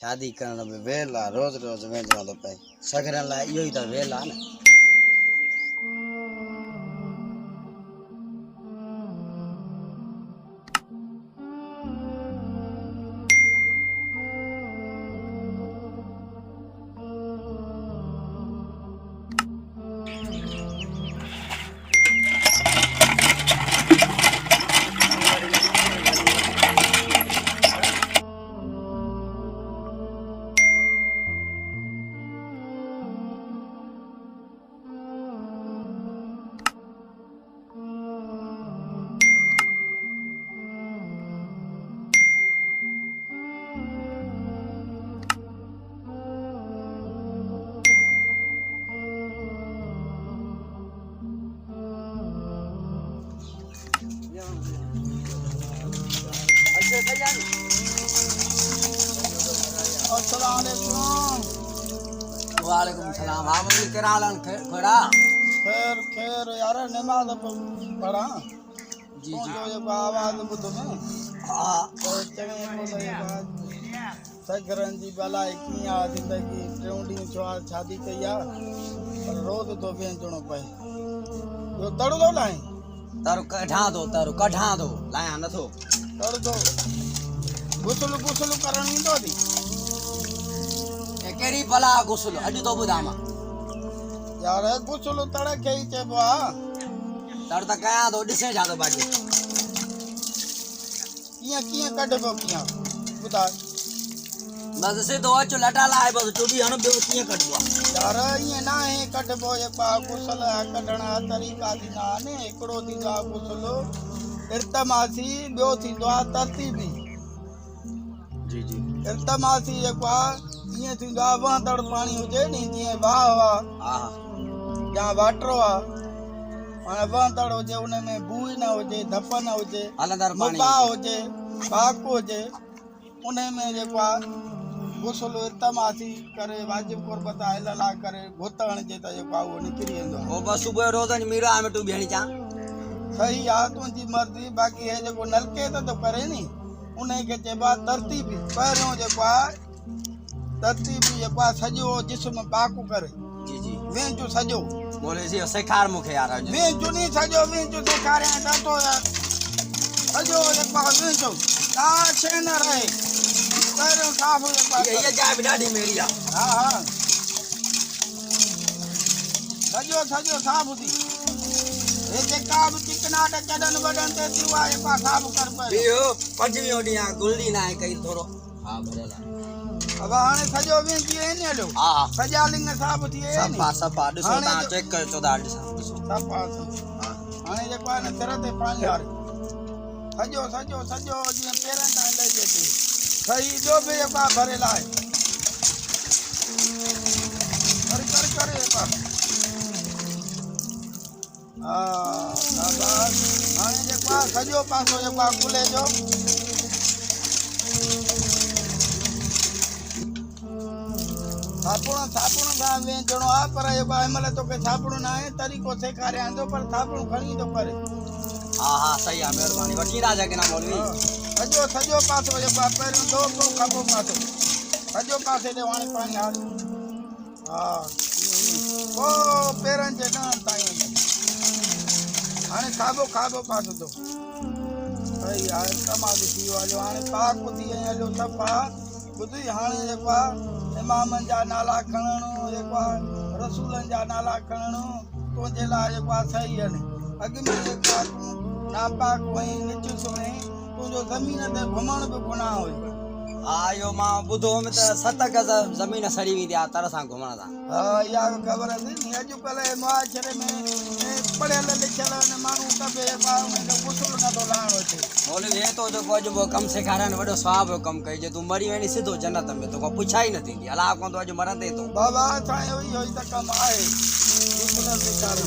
शादी करण में वेला रोज रोज वेंदो तो पे सगरन ला इहो ई त वेला न वालेकुम सलाम आप भी करालन खड़ा खैर खैर यार नमाज पढ़ा जी जी जो ये आवाज बुध में हां और चने को ये बात सगरन जी भलाई किया जिंदगी टेउंडी छो शादी कया पर रोज तो वेंजणो पए जो तड़ो दो लाए तारो कढा दो लाया नथो तड़ दो गुसल करणी तो दी ए केरी भला गुसल अॼु तो ॿुधामा यार गुसल तड़ के ही चबा तड़ त कया तो ॾिसे छा तो बाक़ी किया कढबो किया बुधा बस से तो अचो लटा लाए बस चोबी हण ॿियो कीअं कढबो यार ये ना है कढबो ये गुसल कढणा तरीक़ा थींदा ने हिकिड़ो थींदो आहे गुसल इर्तमासी ॿियो थींदो आहे तरतीबी जी जी इर्तमासी जेको आहे ईअं थींदो आहे वहंदड़ पाणी हुजे नी जीअं वाह हा या वाटरो आहे हाणे वहंदड़ हुजे उन में बूई न हुजे धप न हुजे हलंदड़ पाणी मुबा हुजे पाक हुजे उन में जेको आहे गुसल इर्तमासी करे वाजिब कुर्बत अल्लाह करे भुत हणिजे त जेको आहे उहो निकिरी वेंदो आहे ओ बस सुबह रोज़ मीरा में तू भेणी चा सही आहे तुंहिंजी मर्ज़ी बाक़ी हे जेको नलके त करे नी उन खे चइबो आहे तरतीबी पहिरियों जेको आहे तरतीबी जेको आहे सॼो जिस्म पाक करे जी जी वेंचू सॼो बोले जी सेखार मूंखे यार अॼु वेंचू नी सॼो वेंचू सेखारियां ॾाढो यार सॼो जेको आहे वेंचू का शइ न रहे पहिरियों साफ़ जेको आहे ये चाय भी ॾाढी मेरी आहे हा हा सॼो साफ़ थी हे जेका बि चिकनाट चॾनि वॾनि ते थी उहा जेको आहे साफ़ कर पए बियो पंजवीं ओडी आ गुल्ली ना है कई थोरो हां भरल अब हाणे सॼो वेंची आहिनि हलियो हा सॼा लिंग साफ़ थी विया आहिनि सफ़ा ॾिसो हाणे तव्हां जो- चेक करे चो था ॾिसो सफ़ा हा हाणे जेको आहे न सिर ते पाणी हारे सॼो जीअं पेरनि ताईं लही अचे सही ॿियो बि जेको आहे भरियल आहे कर जेको आहे हा शाबाश हाणे जेको आहे सॼो पासो जेको आहे कुले जो साबुण सां वेंचणो आहे पर जेको आहे हिनमहिल तोखे साबुण न आहे तरीक़ो सेखारियां थो पर साबुण खणी थो करे हा सही आहे महिरबानी वठी राजा के नाम बोलवी सॼो पासो जेको आहे पहिरियों दो पोइ खॿो पासो सॼो पासे ते हाणे पाणी हारे हा पोइ पेरनि जे ॾहनि ताईं हाणे खाॿो पासो थो सही आहे तमामु थी वियो हलियो हाणे पाक थी वई हलियो सफ़ा ॿुधी हाणे जेको आहे इमामनि जा नाला खणणु जेको आहे रसूलनि जा नाला खणणु तुंहिंजे लाइ जेको आहे सही आहिनि अॻु में जेको आहे तूं नापाक हुई निचुस हुई तुंहिंजो ज़मीन ते घुमण बि गुनाह हुई हा इहो मां ॿुधो में त 7 गज़ ज़मीन सड़ी वेंदी आहे तर सां घुमण सां हा इहा बि ख़बर आहे नी अॼुकल्ह मुआशरे में पढ़ियल लिखियल माण्हू सभु जेको आहे उनखे गुसल नथो लाहिणो अचे बोले हे तो जेको अॼु कमु सेखारनि वॾो स्वाब जो कमु कई जे तूं मरी वेंदी सिधो जन्नत में तोखां पुछा ई न थींदी अलाह कोन तो अॼु मरंदे तूं बाबा असांजो इहो ई त कमु आहे गुसल सेखारणु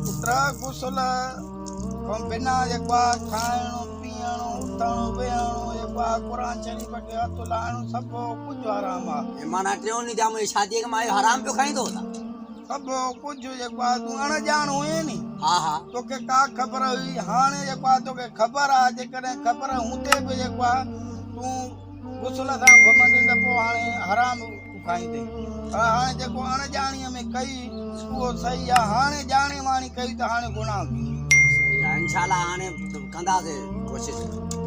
पुट गुसल खां बिना जेको आहे खाइणु पीअणु उथणु वेहणु जेको आहे क़ुर शरीफ़ खे हथु लाहिणु सभु कुझु हराम आहे माना टियों ॾींहुं जा मुंहिंजी शादीअ खे मां इहो हराम पियो खाईंदो हुआ सभु कुझु जेको आहे तूं अणॼाण हुए नी हा तोखे का ख़बर हुई हाणे जेको आहे तोखे ख़बर आहे जेकॾहिं ख़बर हूंदे बि जेको आहे तूं गुसल सां घुमंदी त पोइ हाणे हराम खाईंदे हाणे जेको अणॼाणीअ में कई उहो सही आहे हाणे ॼाणे वाणी कई त हाणे गुनाह थी इंशाल्लाह हाणे कंदासीं कोशिशि